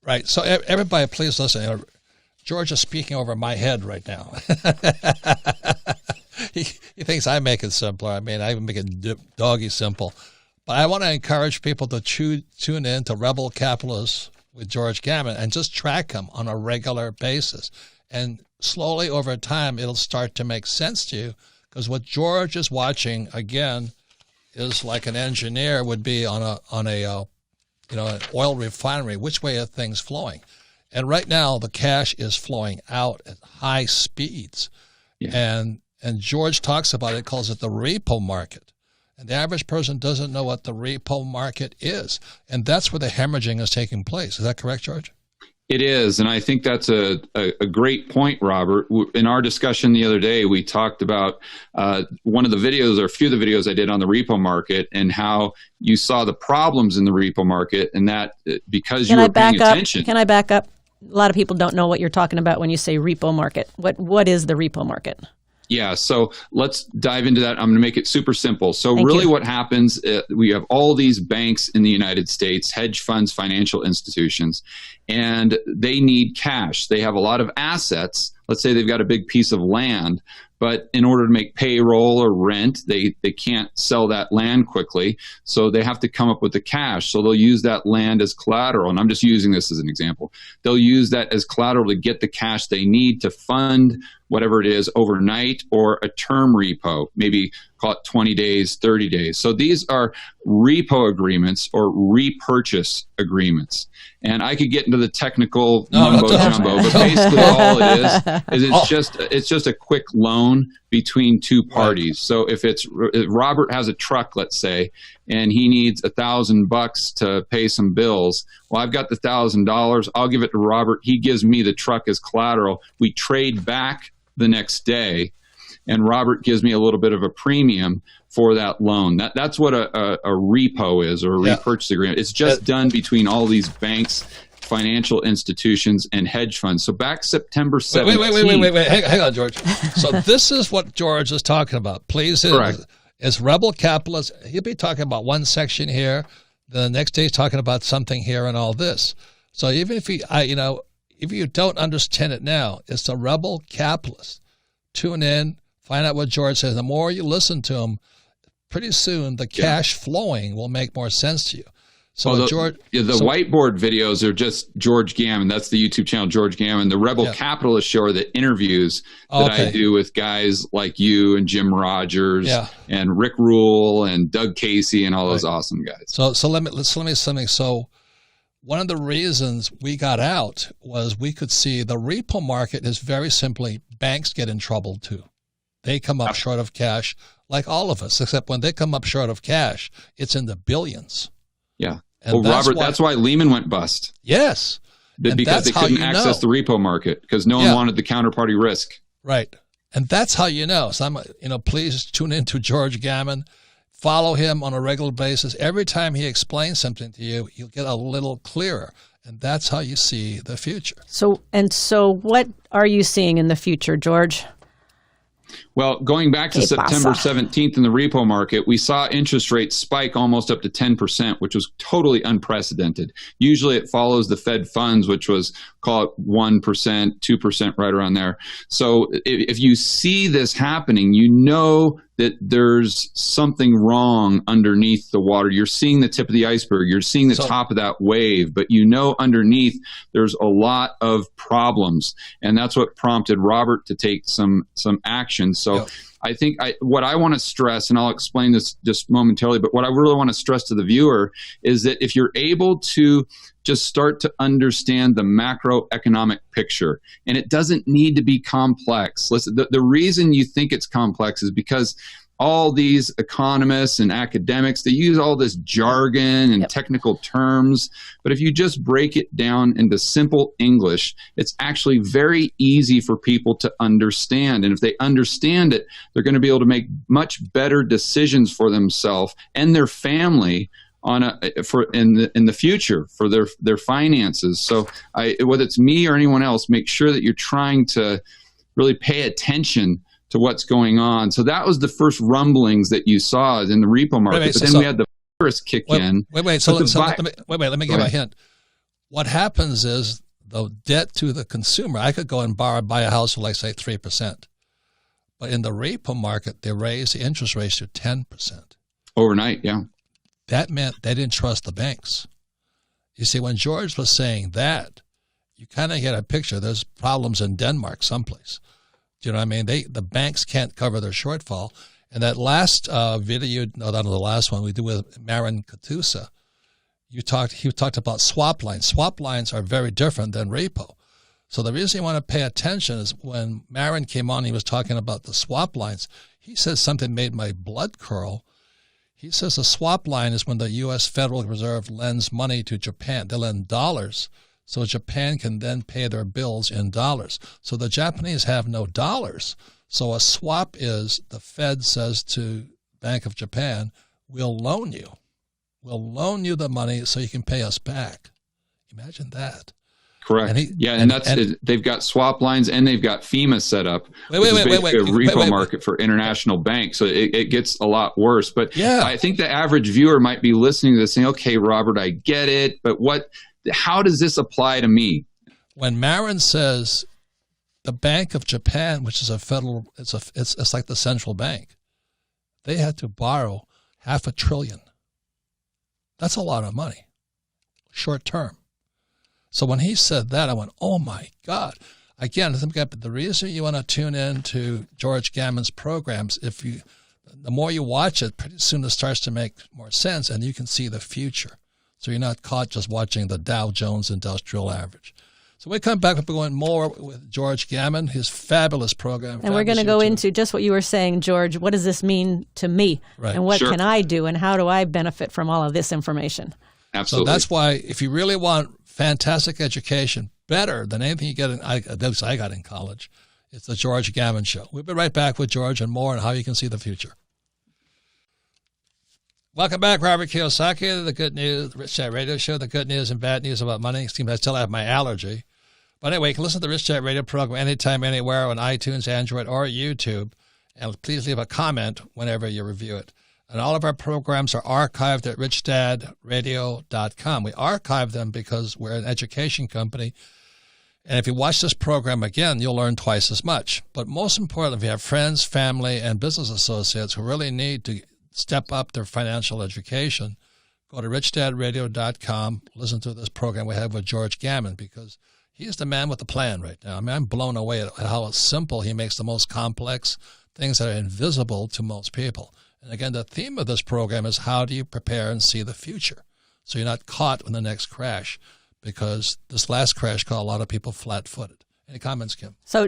Right. So everybody, please listen. George is speaking over my head right now. he thinks I make it simpler. I mean, I make it doggy simple. But I want to encourage people to tune in to Rebel Capitalists with George Gammon and just track him on a regular basis. And slowly over time, it'll start to make sense to you, because what George is watching, again, is like an engineer would be on a an oil refinery. Which way are things flowing? And right now, the cash is flowing out at high speeds. Yeah. And George talks about it, calls it the repo market. And the average person doesn't know what the repo market is. And that's where the hemorrhaging is taking place. Is that correct, George? It is. And I think that's a great point, Robert. In our discussion the other day, we talked about one of the videos, or a few of the videos I did on the repo market, and how you saw the problems in the repo market, and that because you were paying attention. Can I back up? A lot of people don't know what you're talking about when you say repo market. What is the repo market? Yeah, so let's dive into that. I'm going to make it super simple. So really what happens, we have all these banks in the United States, hedge funds, financial institutions, and they need cash. They have a lot of assets. Let's say they've got a big piece of land, but in order to make payroll or rent, they can't sell that land quickly, so they have to come up with the cash. So they'll use that land as collateral, and I'm just using this as an example. They'll use that as collateral to get the cash they need to fund whatever it is overnight, or a term repo, maybe call it 20 days, 30 days. So these are repo agreements or repurchase agreements. And I could get into the technical mumbo jumbo, but basically all it is it's just a quick loan between two parties. So if Robert has a truck, let's say, and he needs $1,000 to pay some bills, well, I've got the $1,000. I'll give it to Robert. He gives me the truck as collateral. We trade back the next day, and Robert gives me a little bit of a premium for that loan. That's what a repo is, or a repurchase agreement. It's just done between all these banks, financial institutions, and hedge funds. So back September 17th. Wait. Hang on, George. So this is what George is talking about. Please, it's Rebel Capitalist. He'll be talking about one section here. The next day he's talking about something here and all this. So even if if you don't understand it now, it's the Rebel Capitalist. Tune in, find out what George says. The more you listen to him, pretty soon the cash flowing will make more sense to you. So the whiteboard videos are just George Gammon. That's the YouTube channel, George Gammon. The Rebel Capitalist show are the interviews that I do with guys like you and Jim Rogers and Rick Rule and Doug Casey and all those awesome guys. So let me say something. So one of the reasons we got out was we could see the repo market is very simply banks get in trouble too. They come up short of cash like all of us, except when they come up short of cash, it's in the billions. Yeah. And Robert, that's why Lehman went bust. Yes. Because they couldn't access the repo market because no one wanted the counterparty risk. Right. And that's how you know. So please tune into George Gammon. Follow him on a regular basis. Every time he explains something to you, you'll get a little clearer. And that's how you see the future. So what are you seeing in the future, George? Well, going back to September 17th in the repo market, we saw interest rates spike almost up to 10%, which was totally unprecedented. Usually it follows the Fed funds, which was, call it 1%, 2%, right around there. So if you see this happening, you know that there's something wrong underneath the water. You're seeing the tip of the iceberg. You're seeing the top of that wave, but you know underneath there's a lot of problems. And that's what prompted Robert to take some action. So I think what I want to stress, and I'll explain this just momentarily, but what I really want to stress to the viewer is that if you're able to just start to understand the macroeconomic picture, and it doesn't need to be complex. Listen, the reason you think it's complex is because all these economists and academics, they use all this jargon and technical terms. But if you just break it down into simple English, it's actually very easy for people to understand. And if they understand it, they're going to be able to make much better decisions for themselves and their family in the future for their finances. So whether it's me or anyone else, make sure that you're trying to really pay attention to what's going on. So that was the first rumblings that you saw in the repo market. But then we had the virus kick in. Let me give you a hint. what happens is the debt to the consumer, I could go and buy a house for, like, say, 3%. But in the repo market, they raised the interest rate to 10%. Overnight, yeah. That meant they didn't trust the banks. You see, when George was saying that, you kind of get a picture. There's problems in Denmark someplace. Do you know what I mean? The banks can't cover their shortfall. And that last video, not the last one we did with Marin Katusa, he talked about swap lines. Swap lines are very different than repo. So the reason you want to pay attention is when Marin came on, he was talking about the swap lines. He says something made my blood curl. He says a swap line is when the U.S. Federal Reserve lends money to Japan. They lend dollars, so Japan can then pay their bills in dollars. So the Japanese have no dollars. So a swap is the Fed says to Bank of Japan, we'll loan you. We'll loan you the money so you can pay us back. Imagine that. Correct. And they've got swap lines and they've got FEMA set up. A repo market for international banks. So it gets a lot worse. But yeah. I think the average viewer might be listening to this saying, okay, Robert, I get it. But how does this apply to me? When Marin says the Bank of Japan, which is a federal, it's like the central bank, they had to borrow $500 billion. That's a lot of money, short term. So when he said that, I went, oh, my God. Again, the reason you want to tune in to George Gammon's programs, the more you watch it, pretty soon it starts to make more sense, and you can see the future. So you're not caught just watching the Dow Jones Industrial Average. So we come back, we're going more with George Gammon, his fabulous program. And we're going to go into just what you were saying, George. What does this mean to me? Right. And what can I do? And how do I benefit from all of this information? Absolutely. So that's why if you really want fantastic education, better than anything you get I got in college, it's the George Gammon Show. We'll be right back with George and more on how you can see the future. Welcome back, Robert Kiyosaki, the Good News, Rich Chat Radio Show, the good news and bad news about money. It seems I still have my allergy. But anyway, you can listen to the Rich Chat Radio program anytime, anywhere on iTunes, Android, or YouTube. And please leave a comment whenever you review it. And all of our programs are archived at richdadradio.com. We archive them because we're an education company. And if you watch this program again, you'll learn twice as much. But most importantly, if you have friends, family, and business associates who really need to step up their financial education, go to richdadradio.com, listen to this program we have with George Gammon, because he's the man with the plan right now. I mean, I'm blown away at how simple he makes the most complex things that are invisible to most people. And again, the theme of this program is how do you prepare and see the future so you're not caught in the next crash, because this last crash caught a lot of people flat-footed. Any comments, Kim? So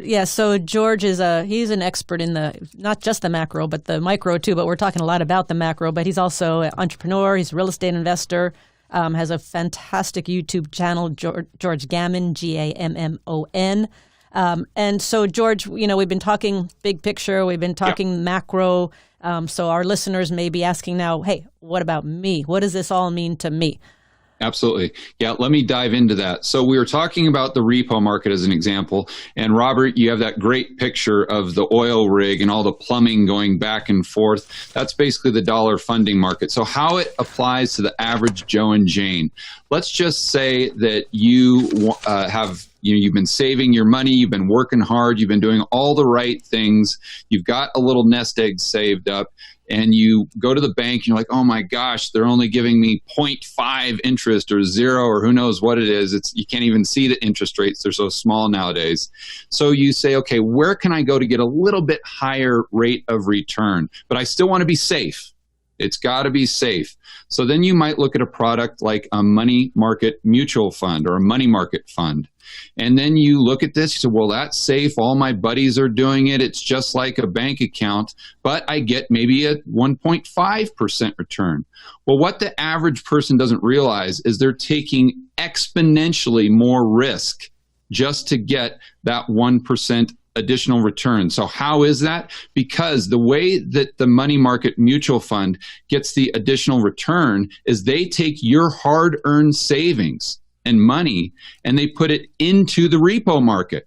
George he's an expert in not just the macro, but the micro too, but we're talking a lot about the macro, but he's also an entrepreneur, he's a real estate investor, has a fantastic YouTube channel, George Gammon, Gammon. And so, George, we've been talking big picture, we've been talking macro, so our listeners may be asking now, hey, what about me? What does this all mean to me? Absolutely. Yeah, let me dive into that. So we were talking about the repo market as an example. And Robert, you have that great picture of the oil rig and all the plumbing going back and forth. That's basically the dollar funding market. So how it applies to the average Joe and Jane. Let's just say that you you've been saving your money, you've been working hard, you've been doing all the right things, you've got a little nest egg saved up, and you go to the bank and you're like, oh my gosh, they're only giving me 0.5 interest or 0 or who knows what it is. You can't even see the interest rates. They're so small nowadays. So you say, okay, where can I go to get a little bit higher rate of return? But I still want to be safe. It's got to be safe. So then you might look at a product like a money market mutual fund or a money market fund. And then you look at this, you say, well, that's safe. All my buddies are doing it. It's just like a bank account, but I get maybe a 1.5% return. Well, what the average person doesn't realize is they're taking exponentially more risk just to get that 1% additional return. So how is that? Because the way that the money market mutual fund gets the additional return is they take your hard-earned savings and money and they put it into the repo market.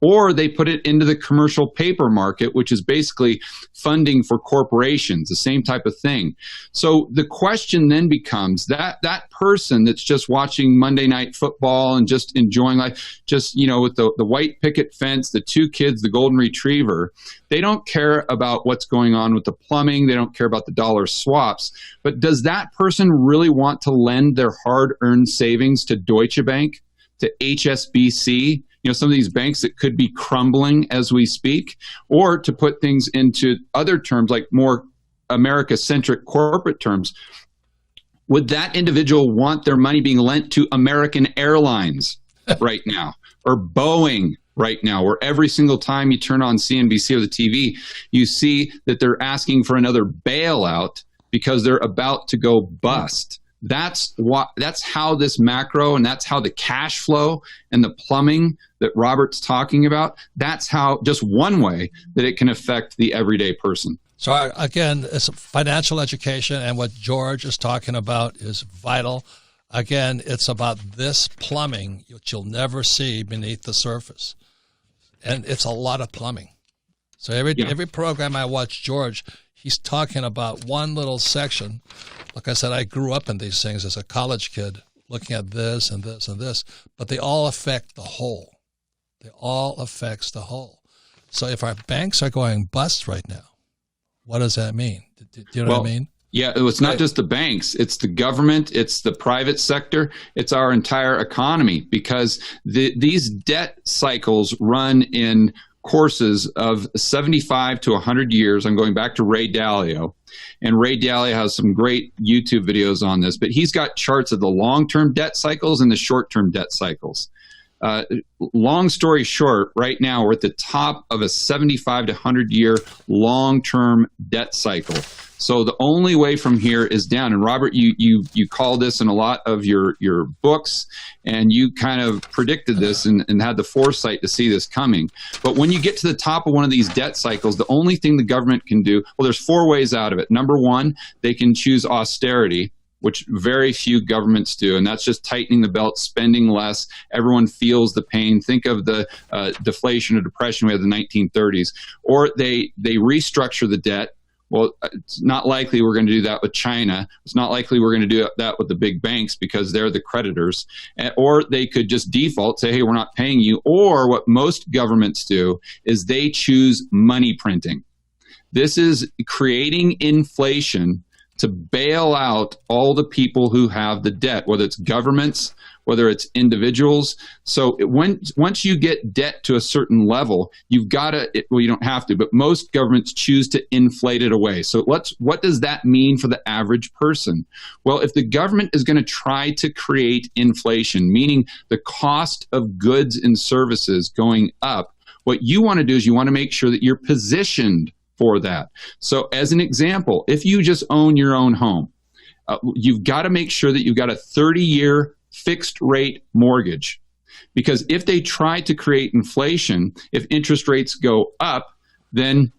or they put it into the commercial paper market, which is basically funding for corporations, the same type of thing. So the question then becomes that person that's just watching Monday Night Football and just enjoying life, just, with the white picket fence, the two kids, the golden retriever, they don't care about what's going on with the plumbing. They don't care about the dollar swaps. But does that person really want to lend their hard-earned savings to Deutsche Bank, to HSBC, some of these banks that could be crumbling as we speak, or to put things into other terms like more America-centric corporate terms? Would that individual want their money being lent to American Airlines right now, or Boeing right now, where every single time you turn on CNBC or the TV, you see that they're asking for another bailout because they're about to go bust? That's how this macro, and that's how the cash flow and the plumbing that Robert's talking about, that's how, just one way that it can affect the everyday person. So again, it's financial education, and what George is talking about is vital. Again, it's about this plumbing, which you'll never see beneath the surface. And it's a lot of plumbing. So every program I watch George, he's talking about one little section. Like I said, I grew up in these things as a college kid, looking at this and this and this, but they all affect the whole. They all affects the whole. So if our banks are going bust right now, what does that mean? Do you know what I mean? Yeah, it's not just the banks. It's the government. It's the private sector. It's our entire economy, because these debt cycles run in courses of 75 to 100 years. I'm going back to Ray Dalio. And Ray Dalio has some great YouTube videos on this, but he's got charts of the long-term debt cycles and the short-term debt cycles. Long story short, right now we're at the top of a 75 to 100-year long-term debt cycle. So the only way from here is down. And Robert, you call this in a lot of your books, and you kind of predicted this and had the foresight to see this coming. But when you get to the top of one of these debt cycles, the only thing the government can do, well, there's four ways out of it. Number one, they can choose austerity, which very few governments do, and that's just tightening the belt, spending less. Everyone feels the pain. Think of the deflation or depression we had in the 1930s. Or they restructure the debt. Well, it's not likely we're going to do that with China. It's not likely we're going to do that with the big banks because they're the creditors. Or they could just default, say, hey, we're not paying you. Or what most governments do is they choose money printing. This is creating inflation to bail out all the people who have the debt, whether it's governments, whether it's individuals. So once you get debt to a certain level, you've got to, well, you don't have to, but most governments choose to inflate it away. So what does that mean for the average person? Well, if the government is going to try to create inflation, meaning the cost of goods and services going up, what you want to do is you want to make sure that you're positioned for that. So as an example, if you just own your own home, you've got to make sure that you've got a 30-year fixed rate mortgage. Because if they try to create inflation, if interest rates go up, then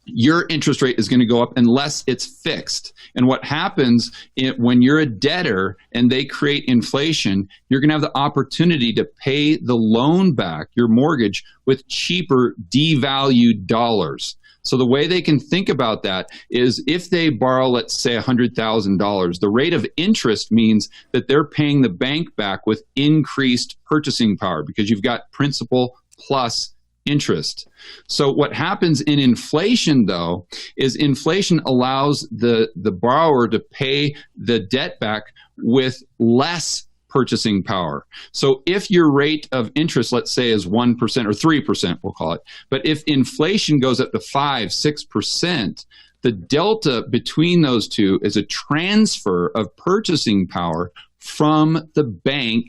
your interest rate is going to go up unless it's fixed. And what happens when you're a debtor and they create inflation, you're going to have the opportunity to pay the loan back, your mortgage, with cheaper devalued dollars. So the way they can think about that is if they borrow, let's say, $100,000, the rate of interest means that they're paying the bank back with increased purchasing power because you've got principal plus interest. So what happens in inflation, though, is inflation allows the borrower to pay the debt back with less purchasing power. So if your rate of interest, let's say, is 1% or 3%, we'll call it, but if inflation goes up to 5-6%, the delta between those two is a transfer of purchasing power from the bank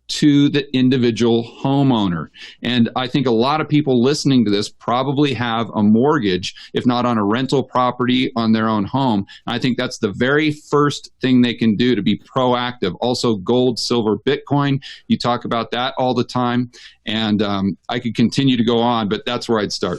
to the individual homeowner. And I think a lot of people listening to this probably have a mortgage, if not on a rental property, on their own home. And I think that's the very first thing they can do to be proactive. Also, gold, silver, Bitcoin. You talk about that all the time. And I could continue to go on, but that's where I'd start.